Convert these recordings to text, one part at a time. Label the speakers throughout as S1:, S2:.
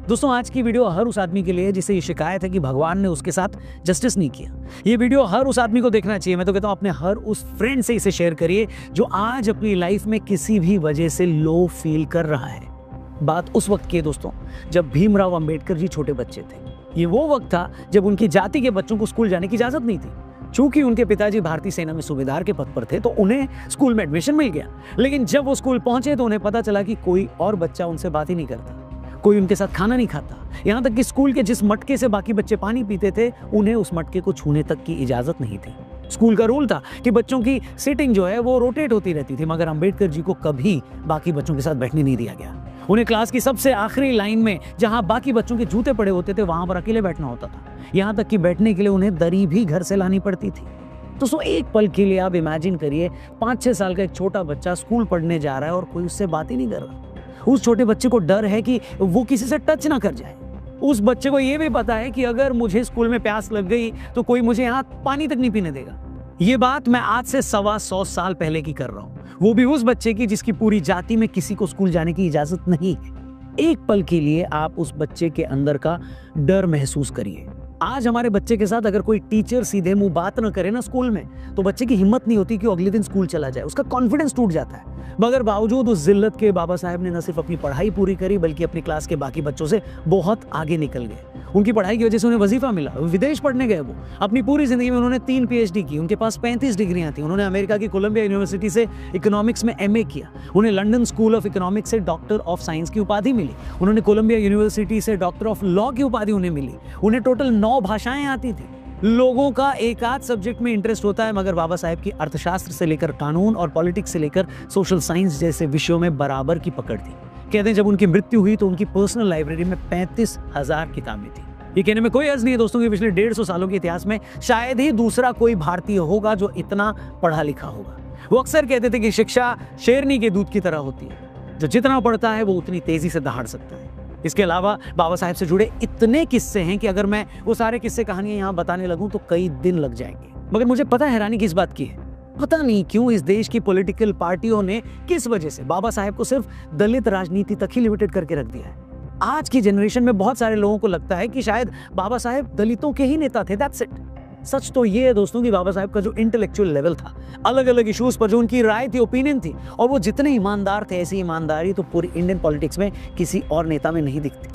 S1: दोस्तों, आज की वीडियो हर उस आदमी के लिए जिसे ये शिकायत है कि भगवान ने उसके साथ जस्टिस नहीं किया। ये वीडियो हर उस आदमी को देखना चाहिए। मैं तो कहता हूँ अपने हर उस फ्रेंड से इसे शेयर करिए जो आज अपनी लाइफ में किसी भी वजह से लो फील कर रहा है। बात उस वक्त की है दोस्तों, जब भीमराव अंबेडकर जी छोटे बच्चे थे। ये वो वक्त था जब उनकी जाति के बच्चों को स्कूल जाने की इजाजत नहीं थी। चूंकि उनके पिताजी भारतीय सेना में सूबेदार के पद पर थे तो उन्हें स्कूल में एडमिशन मिल गया। लेकिन जब वो स्कूल पहुंचे तो उन्हें पता चला कि कोई और बच्चा उनसे बात ही नहीं करता, कोई उनके साथ खाना नहीं खाता। यहाँ तक कि स्कूल के जिस मटके से बाकी बच्चे पानी पीते थे उन्हें उस मटके को छूने तक की इजाजत नहीं थी। स्कूल का रूल था कि बच्चों की सीटिंग जो है वो रोटेट होती रहती थी, मगर अंबेडकर जी को कभी बाकी बच्चों के साथ बैठने नहीं दिया गया। उन्हें क्लास की सबसे आखिरी लाइन में, जहां बाकी बच्चों के जूते पड़े होते थे, वहां पर अकेले बैठना होता था। यहाँ तक कि बैठने के लिए उन्हें दरी भी घर से लानी पड़ती थी। दोस्तों, एक पल के लिए आप इमेजिन करिए, 5-6 साल का एक छोटा बच्चा स्कूल पढ़ने जा रहा है और कोई उससे बात ही नहीं कर रहा। उस छोटे बच्चे को डर है कि वो किसी से टच ना कर जाए। उस बच्चे को ये भी पता है कि अगर मुझे स्कूल में प्यास लग गई तो कोई मुझे यहाँ पानी तक नहीं पीने देगा। ये बात मैं आज से 125 साल पहले की कर रहा हूँ, वो भी उस बच्चे की जिसकी पूरी जाति में किसी को स्कूल जाने की इजाजत नहीं है। एक पल के लिए आप उस बच्चे के अंदर का डर महसूस करिए। आज हमारे बच्चे के साथ अगर कोई टीचर सीधे मुंह बात न करे ना स्कूल में, तो बच्चे की हिम्मत नहीं होती कि अगले दिन स्कूल चला जाए, उसका कॉन्फिडेंस टूट जाता है। मगर बावजूद उस जिल्लत के बाबा साहब ने न सिर्फ अपनी पढ़ाई पूरी करी बल्कि अपनी क्लास के बाकी बच्चों से बहुत आगे निकल गए। उनकी पढ़ाई की वजह से उन्हें वजीफा मिला, विदेश पढ़ने गए। वो अपनी पूरी जिंदगी में उन्होंने 3 PhD की, उनके पास 35 डिग्रियां थी। उन्होंने अमेरिका की कोलंबिया यूनिवर्सिटी से इकोनॉमिक्स में MA किया। उन्हें लंदन स्कूल ऑफ इकोनॉमिक्स से डॉक्टर ऑफ साइंस की उपाधि मिली। उन्होंने कोलंबिया यूनिवर्सिटी से डॉक्टर ऑफ लॉ की उपाधि उन्हें मिली। उन्हें टोटल 9 भाषाएं आती थी। लोगों का एक आध सब्जेक्ट में इंटरेस्ट होता है, मगर बाबा साहेब की अर्थशास्त्र से लेकर कानून और पॉलिटिक्स से लेकर सोशल साइंस जैसे विषयों में बराबर की पकड़ थी। कहते हैं जब उनकी मृत्यु हुई तो उनकी पर्सनल लाइब्रेरी में 35,000 किताबें थी। ये कहने में कोई अर्ज नहीं है दोस्तों कि पिछले 150 सालों के इतिहास में शायद ही दूसरा कोई भारतीय होगा जो इतना पढ़ा लिखा होगा। वो अक्सर कहते थे कि शिक्षा शेरनी के दूध की तरह होती है, जो जितना पढ़ता है वो उतनी तेजी से दहाड़ सकता है। इसके अलावा बाबा साहेब से जुड़े इतने किस्से हैं कि अगर मैं वो सारे किस्से कहानियां यहाँ बताने लगूं तो कई दिन लग जाएंगे। मगर मुझे पता हैरानी किस बात की है, पता नहीं क्यों इस देश की पॉलिटिकल पार्टियों ने किस वजह से बाबा साहेब को सिर्फ दलित राजनीति तक ही लिमिटेड करके रख दिया है। आज की जनरेशन में बहुत सारे लोगों को लगता है कि शायद बाबा साहेब दलितों के ही नेता थे, दैट्स इट। सच तो ये है दोस्तों कि बाबा साहेब का जो इंटेलेक्चुअल लेवल था, अलग अलग इश्यूज पर जो उनकी राय थी, ओपिनियन थी, और वो जितने ईमानदार थे, ऐसी ईमानदारी तो पूरी इंडियन पॉलिटिक्स में किसी और नेता में नहीं दिखती।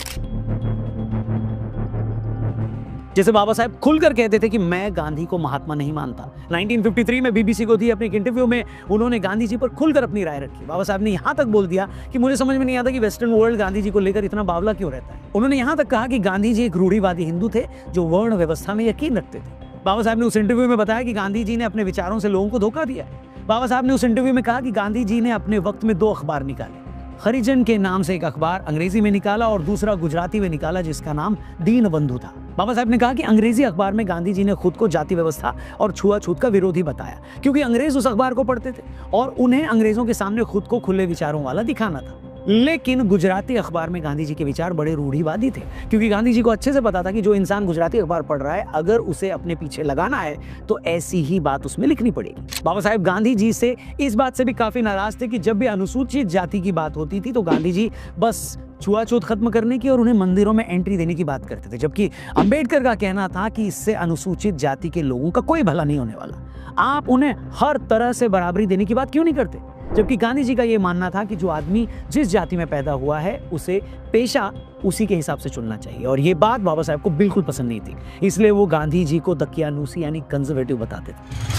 S1: जैसे बाबा साहेब खुलकर कहते थे कि मैं गांधी को महात्मा नहीं मानता। 1953 में BBC को दी अपने एक इंटरव्यू में उन्होंने गांधी जी पर खुलकर अपनी राय रखी। बाबा साहब ने यहां तक बोल दिया कि मुझे समझ में नहीं आता कि वेस्टर्न वर्ल्ड गांधी जी को लेकर इतना बावला क्यों रहता है। उन्होंने यहां तक कहा कि गांधी जी एक रूढ़िवादी हिंदू थे जो वर्ण व्यवस्था में यकीन रखते थे। बाबा साहब ने उस इंटरव्यू में बताया कि गांधी जी ने अपने विचारों से लोगों को धोखा दिया। बाबा साहब ने उस इंटरव्यू में कहा कि गांधी जी ने अपने वक्त में 2 अखबार निकाले, हरिजन के नाम से एक अखबार अंग्रेजी में निकाला और दूसरा गुजराती में निकाला जिसका नाम दीन बंधु था। बाबा साहब ने कहा कि अंग्रेजी अखबार में गांधी जी ने खुद को जाति व्यवस्था और छुआछूत का विरोधी बताया, क्योंकि अंग्रेज उस अखबार को पढ़ते थे और उन्हें अंग्रेजों के सामने खुद को खुले विचारों वाला दिखाना था। लेकिन गुजराती अखबार में गांधी जी के विचार बड़े रूढ़िवादी थे, क्योंकि गांधी जी को अच्छे से पता था कि जो इंसान गुजराती अखबार पढ़ रहा है, अगर उसे अपने पीछे लगाना है तो ऐसी ही बात उसमें लिखनी पड़ेगी। बाबा साहेब गांधी जी से इस बात से भी काफी नाराज थे कि जब भी अनुसूचित जाति की बात होती थी तो गांधी जी बस छुआछूत खत्म करने की और उन्हें मंदिरों में एंट्री देने की बात करते थे, जबकि अंबेडकर का कहना था कि इससे अनुसूचित जाति के लोगों का कोई भला नहीं होने वाला। आप उन्हें हर तरह से बराबरी देने की बात क्यों नहीं करते? जबकि गांधी जी का यह मानना था कि जो आदमी जिस जाति में पैदा हुआ है उसे पेशा उसी के हिसाब से चुनना चाहिए, और ये बात बाबा साहब को बिल्कुल पसंद नहीं थी। इसलिए वो गांधी जी को दकियानूसी यानी कंजर्वेटिव बताते थे।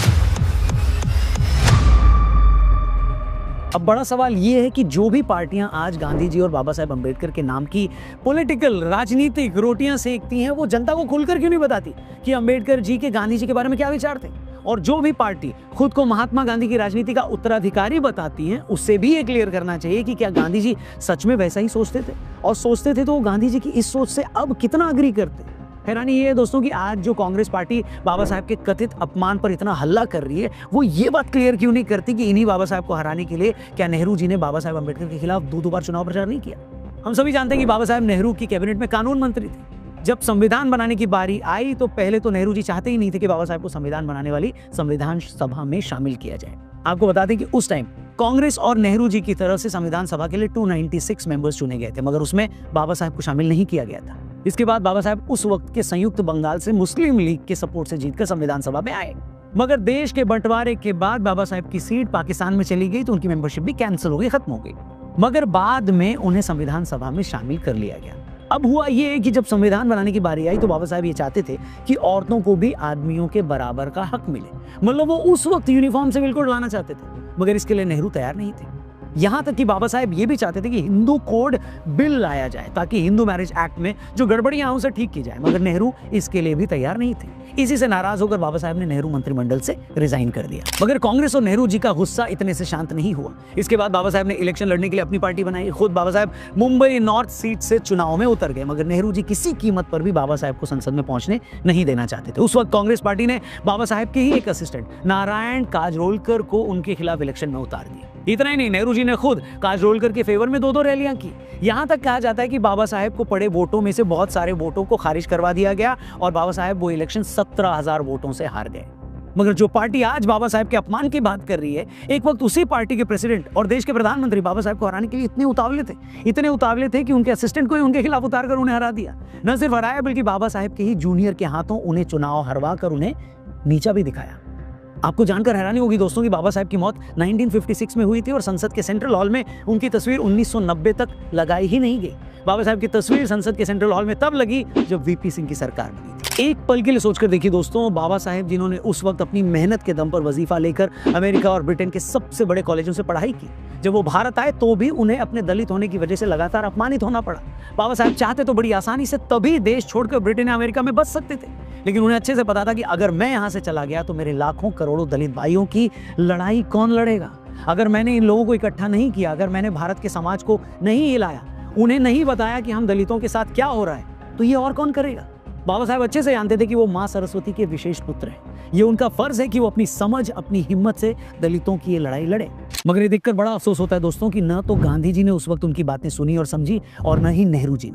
S1: अब बड़ा सवाल ये है कि जो भी पार्टियां आज गांधी जी और बाबा साहेब अंबेडकर के नाम की पॉलिटिकल राजनीतिक रोटियां सेकती हैं, वो जनता को खुलकर क्यों नहीं बताती कि अंबेडकर जी के गांधी जी के बारे में क्या विचार थे? और जो भी पार्टी खुद को महात्मा गांधी की राजनीति का उत्तराधिकारी बताती है, उससे भी ये क्लियर करना चाहिए कि क्या गांधी जी सच में वैसा ही सोचते थे, और सोचते थे तो वो गांधी जी की इस सोच से अब कितना अग्री करते। हैरानी ये है दोस्तों कि आज जो कांग्रेस पार्टी बाबा साहब के कथित अपमान पर इतना हल्ला कर रही है, वो ये बात क्लियर क्यों नहीं करती कि इन्हीं बाबा साहब को हराने के लिए क्या नेहरू जी ने बाबा साहब अंबेडकर के खिलाफ 2 बार चुनाव प्रचार नहीं किया? हम सभी जानते हैं कि बाबा साहब नेहरू की कैबिनेट में कानून मंत्री थे। जब संविधान बनाने की बारी आई तो पहले तो नेहरू जी चाहते ही नहीं थे कि बाबा साहब को संविधान बनाने वाली संविधान सभा में शामिल किया जाए। आपको बता दें कि उस टाइम कांग्रेस और नेहरू जी की तरफ से संविधान सभा के लिए 296 मेंबर्स चुने गए थे, मगर उसमें बाबा साहेब को शामिल नहीं किया गया था। इसके बाद बाबा साहेब उस वक्त के संयुक्त बंगाल से मुस्लिम लीग के सपोर्ट से जीतकर संविधान सभा में आए, मगर देश के बंटवारे के बाद बाबा साहेब की सीट पाकिस्तान में चली गई तो उनकी मेंबरशिप भी कैंसिल हो गई, खत्म हो गई। मगर बाद में उन्हें संविधान सभा में शामिल कर लिया गया। अब हुआ ये कि जब संविधान बनाने की बारी आई तो बाबा साहेब ये चाहते थे कि औरतों को भी आदमियों के बराबर का हक मिले, मतलब वो उस वक्त यूनिफॉर्म सिविल कोड लाना चाहते थे, मगर इसके लिए नेहरू तैयार नहीं थे। यहां तक कि बाबा साहेब ये भी चाहते थे कि हिंदू कोड बिल लाया जाए ताकि हिंदू मैरिज एक्ट में जो गड़बड़ियां हैं उसे ठीक की जाए, मगर नेहरू इसके लिए भी तैयार नहीं थे। इसी से नाराज होकर बाबा साहेब ने नेहरू मंत्रिमंडल से रिजाइन कर दिया। मगर कांग्रेस और नेहरू जी का गुस्सा इतने से शांत नहीं हुआ। इसके बाद बाबा साहेब ने इलेक्शन लड़ने के लिए अपनी पार्टी बनाई। खुद बाबा साहेब मुंबई नॉर्थ सीट से चुनाव में उतर गए, मगर नेहरू जी किसी कीमत पर भी बाबा साहेब को संसद में पहुंचने नहीं देना चाहते थे। उस वक्त कांग्रेस पार्टी ने बाबा साहेब के ही एक असिस्टेंट नारायण काजरोलकर को उनके खिलाफ इलेक्शन में उतार दिया। इतना ही नहीं, नेहरू जी ने खुद काजरोलकर के फेवर में 2-2 रैलियां की। यहां तक कहा जाता है कि बाबा साहेब को पड़े वोटों में से बहुत सारे वोटों को खारिज करवा दिया गया और बाबा साहेब वो इलेक्शन 17,000 वोटों से हार गए। मगर जो पार्टी आज बाबा साहेब के अपमान की बात कर रही है, एक वक्त उसी पार्टी के प्रेसिडेंट और देश के प्रधानमंत्री बाबा साहेब को हराने के लिए इतने उतावले थे कि उनके असिस्टेंट को ही उनके खिलाफ उतार कर उन्हें हरा दिया। न सिर्फ हराया बल्कि बाबा साहेब के ही जूनियर के हाथों उन्हें चुनाव हरवा कर उन्हें नीचा भी दिखाया। आपको जानकर हैरानी होगी दोस्तों कि बाबा साहेब की मौत 1956 में हुई थी और संसद के सेंट्रल हॉल में उनकी तस्वीर 1990 तक लगाई ही नहीं गई। बाबा साहेब की तस्वीर संसद के सेंट्रल हॉल में तब लगी जब वीपी सिंह की सरकार बनी थी। एक पल के लिए सोचकर देखिए दोस्तों, बाबा साहेब जिन्होंने उस वक्त अपनी मेहनत के दम पर वजीफा लेकर अमेरिका और ब्रिटेन के सबसे बड़े कॉलेजों से पढ़ाई की, जब वो भारत आए तो भी उन्हें अपने दलित होने की वजह से लगातार अपमानित होना पड़ा। बाबा साहेब चाहते तो बड़ी आसानी से तभी देश छोड़कर ब्रिटेन या अमेरिका में बच सकते थे, लेकिन उन्हें अच्छे से पता था कि अगर मैं यहां से चला गया तो मेरे लाखों करोड़ों दलित भाइयों की लड़ाई कौन लड़ेगा। अगर मैंने इन लोगों को इकट्ठा नहीं किया, अगर मैंने भारत के समाज को नहीं हिलाया, उन्हें नहीं बताया कि हम दलितों के साथ क्या हो रहा है, तो ये और कौन करेगा। बाबा साहेब अच्छे से जानते थे कि वो मां सरस्वती के विशेष पुत्र हैं। ये उनका फर्ज है कि वो अपनी समझ, अपनी हिम्मत से दलितों की ये लड़ाई लड़े। मगर ये देखकर बड़ा अफसोस होता है दोस्तों कि न तो गांधी जी ने उस वक्त उनकी बातें सुनी और समझी और न ही नेहरू जी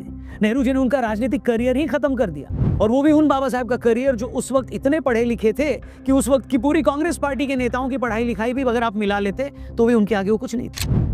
S1: ने उनका राजनीतिक करियर ही खत्म कर दिया, और वो भी उन बाबा साहेब का करियर जो उस वक्त इतने पढ़े लिखे थे कि उस वक्त की पूरी कांग्रेस पार्टी के नेताओं की पढ़ाई लिखाई भी अगर आप मिला लेते तो वे उनके आगे वो कुछ नहीं थे।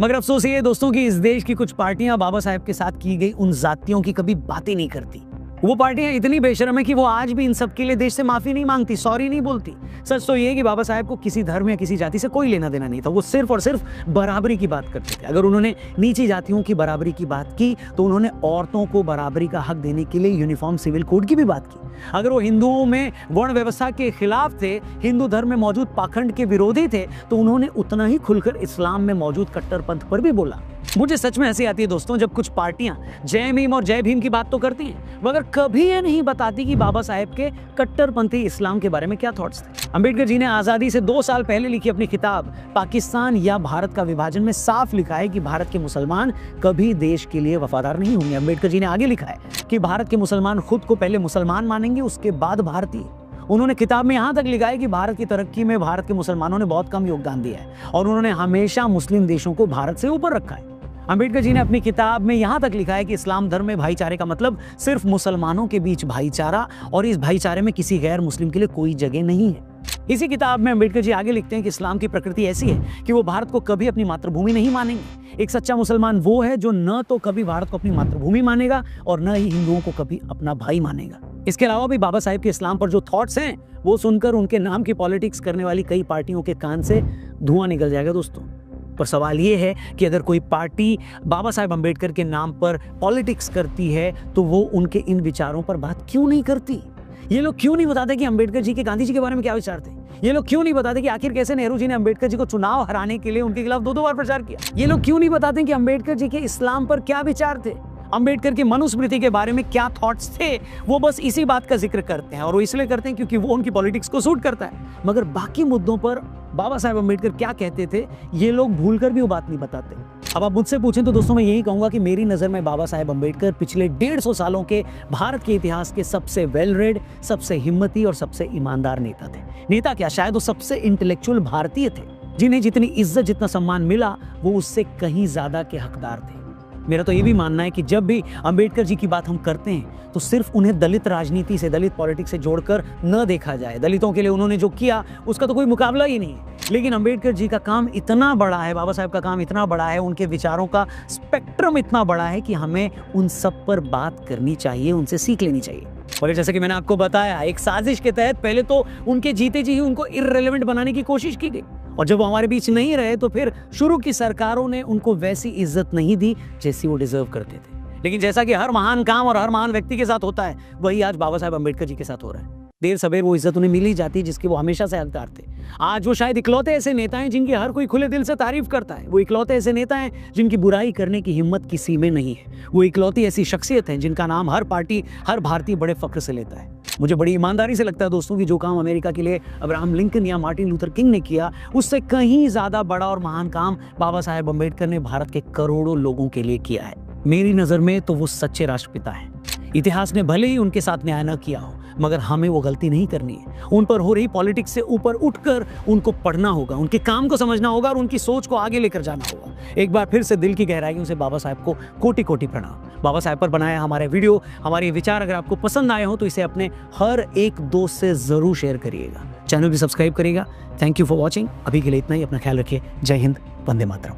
S1: मगर अफसोस ये है दोस्तों कि इस देश की कुछ पार्टियां बाबा साहेब के साथ की गई उन जातियों की कभी बातें नहीं करती। वो पार्टियां इतनी बेशर्म है कि वो आज भी इन सब के लिए देश से माफी नहीं मांगती, सॉरी नहीं बोलती। सच तो ये है कि बाबा साहेब को किसी धर्म या किसी जाति से कोई लेना देना नहीं था। वो सिर्फ और सिर्फ बराबरी की बात करते थे। अगर उन्होंने नीची जातियों की बराबरी की बात की तो उन्होंने औरतों को बराबरी का हक देने के लिए यूनिफॉर्म सिविल कोड की भी बात की। अगर वो हिंदुओं में वर्ण व्यवस्था के खिलाफ थे, हिंदू धर्म में मौजूद पाखंड के विरोधी थे, तो उन्होंने उतना ही खुलकर इस्लाम में मौजूद कट्टरपंथ पर भी बोला। मुझे सच में हंसी आती है दोस्तों जब कुछ पार्टियां जय भीम और जय भीम की बात तो करती हैं, मगर कभी ये नहीं बताती कि बाबा साहेब के कट्टरपंथी इस्लाम के बारे में क्या थॉट्स थे। अंबेडकर जी ने आजादी से 2 साल पहले लिखी अपनी किताब पाकिस्तान या भारत का विभाजन में साफ लिखा है कि भारत के मुसलमान कभी देश के लिए वफादार नहीं होंगे। अंबेडकर जी ने आगे लिखा है कि भारत के मुसलमान खुद को पहले मुसलमान मानेंगे, उसके बाद भारतीय। उन्होंने किताब में यहां तक लिखा है कि भारत की तरक्की में भारत के मुसलमानों ने बहुत कम योगदान दिया है और उन्होंने हमेशा मुस्लिम देशों को भारत से ऊपर रखा है। अंबेडकर जी ने अपनी किताब में यहां तक लिखा है कि इस्लाम धर्म में भाईचारे का मतलब सिर्फ मुसलमानों के बीच भाईचारा और इस भाईचारे में किसी गैर मुस्लिम के लिए कोई जगह नहीं है। इसी किताब में अंबेडकर जी आगे लिखते हैं कि इस्लाम की प्रकृति ऐसी है कि वो भारत को कभी अपनी मातृभूमि नहीं मानेंगे। एक सच्चा मुसलमान वो है जो न तो कभी भारत को अपनी मातृभूमि मानेगा और न ही हिंदुओं को कभी अपना भाई मानेगा। इसके अलावा भी बाबा साहेब के इस्लाम पर जो थॉट्स हैं वो सुनकर उनके नाम की पॉलिटिक्स करने वाली कई पार्टियों के कान से धुआं निकल जाएगा दोस्तों। पर सवाल ये है कि अगर कोई पार्टी बाबा साहेब अंबेडकर के नाम पर पॉलिटिक्स करती है तो वो उनके इन विचारों पर बात क्यों नहीं करती। ये लोग क्यों नहीं बताते कि अंबेडकर जी के गांधी जी के बारे में क्या विचार थे। ये लोग क्यों नहीं बताते कि आखिर कैसे नेहरू जी ने अंबेडकर जी को चुनाव हराने के लिए उनके खिलाफ 2-2 बार प्रचार किया। ये लोग क्यों नहीं बताते कि अंबेडकर जी के इस्लाम पर क्या विचार थे, अंबेडकर की मनुस्मृति के बारे में क्या थॉट्स थे। वो बस इसी बात का जिक्र करते हैं और वो इसलिए करते हैं क्योंकि वो उनकी पॉलिटिक्स को सूट करता है, मगर बाकी मुद्दों पर बाबा साहेब अंबेडकर क्या कहते थे ये लोग भूलकर भी वो बात नहीं बताते। अब आप मुझसे पूछें तो दोस्तों मैं यही कहूंगा कि मेरी नजर में बाबा साहेब अंबेडकर पिछले 150 सालों के भारत के इतिहास के सबसे वेल रेड, सबसे हिम्मती और सबसे ईमानदार नेता थे। नेता क्या, शायद वो सबसे इंटेलेक्चुअल भारतीय थे जिन्हें जितनी इज्जत जितना सम्मान मिला वो उससे कहीं ज्यादा के हकदार थे। मेरा तो ये भी मानना है कि जब भी अंबेडकर जी की बात हम करते हैं तो सिर्फ उन्हें दलित राजनीति से, दलित पॉलिटिक्स से जोड़कर न देखा जाए। दलितों के लिए उन्होंने जो किया उसका तो कोई मुकाबला ही नहीं है, लेकिन अंबेडकर जी का काम इतना बड़ा है, बाबा साहब का काम इतना बड़ा है, उनके विचारों का स्पेक्ट्रम इतना बड़ा है कि हमें उन सब पर बात करनी चाहिए, उनसे सीख लेनी चाहिए। और जैसे कि मैंने आपको बताया, एक साजिश के तहत पहले तो उनके जीते जी ही उनको इररिलेवेंट बनाने की कोशिश की गई, और जब वो हमारे बीच नहीं रहे तो फिर शुरू की सरकारों ने उनको वैसी इज्जत नहीं दी जैसी वो डिजर्व करते थे। लेकिन जैसा कि हर महान काम और हर महान व्यक्ति के साथ होता है, वही आज बाबा साहब अंबेडकर जी के साथ हो रहा है। देर सवेर वो इज्जत उन्हें मिल ही जाती है जिसकी वो हमेशा से हकदार थे। आज वो शायद इकलौते ऐसे नेता हैं जिनकी हर कोई खुले दिल से तारीफ करता है। वो इकलौते ऐसे नेता हैं जिनकी बुराई करने की हिम्मत किसी में नहीं है। वो इकलौती ऐसी शख्सियत हैं जिनका नाम हर पार्टी, हर भारतीय बड़े फख्र से लेता है। मुझे बड़ी ईमानदारी से लगता है दोस्तों कि जो काम अमेरिका के लिए अब्राहम लिंकन या मार्टिन लूथर किंग ने किया, उससे कहीं ज्यादा बड़ा और महान काम बाबा साहेब अंबेडकर ने भारत के करोड़ों लोगों के लिए किया है। मेरी नजर में तो वो सच्चे राष्ट्रपिता हैं। इतिहास ने भले ही उनके साथ न्याय न किया हो, मगर हमें वो गलती नहीं करनी है। उन पर हो रही पॉलिटिक्स से ऊपर उठकर उनको पढ़ना होगा, उनके काम को समझना होगा और उनकी सोच को आगे लेकर जाना होगा। एक बार फिर से दिल की गहराइयों से बाबा साहब को कोटि कोटि प्रणाम। बाबा साहब पर बनाया हमारे वीडियो, हमारे विचार अगर आपको पसंद आए हो तो इसे अपने हर एक दोस्त से जरूर शेयर करिएगा। चैनल भी सब्सक्राइब करिएगा। Thank you for watching. अभी के लिए इतना ही। अपना ख्याल रखिए। जय हिंद, वंदे मातरम।